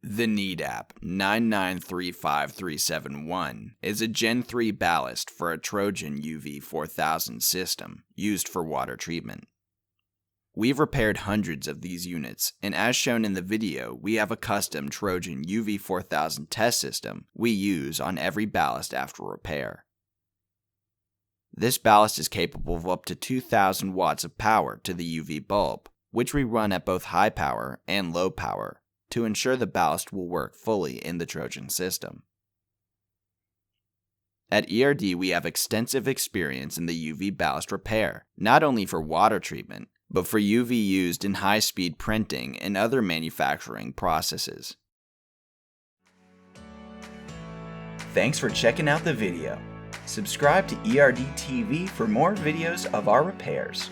The Nedap 9935371 is a Gen 3 ballast for a Trojan UV4000 system used for water treatment. We've repaired hundreds of these units, and as shown in the video, we have a custom Trojan UV4000 test system we use on every ballast after repair. This ballast is capable of up to 2,000 watts of power to the UV bulb, which we run at both high power and low power, to ensure the ballast will work fully in the Trojan system. At ERD, we have extensive experience in the UV ballast repair, not only for water treatment, but for UV used in high-speed printing and other manufacturing processes. Thanks for checking out the video. Subscribe to ERD TV for more videos of our repairs.